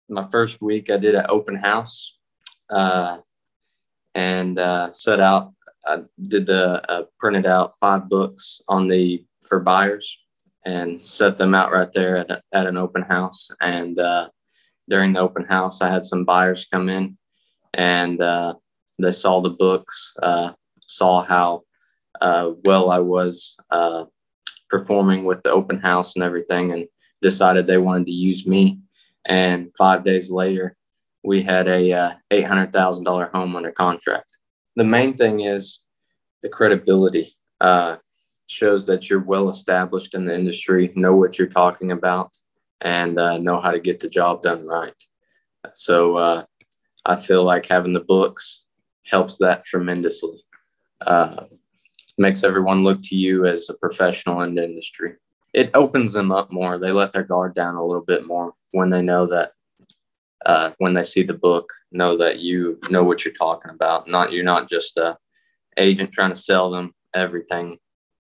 My first week, I did an open house uh, and set out. I did the printed out 5 books for buyers and set them out right there at an open house. And during the open house, I had some buyers come in and they saw the books, saw how well I was performing with the open house and everything, and decided they wanted to use me. And 5 days later, we had a $800,000 home under contract. The main thing is the credibility. Shows that you're well established in the industry, know what you're talking about, and know how to get the job done right. So I feel like having the books helps that tremendously. Makes everyone look to you as a professional in the industry. It opens them up more. They let their guard down a little bit more when they know that, when they see the book, know that you know what you're talking about. You're not just a agent trying to sell them everything.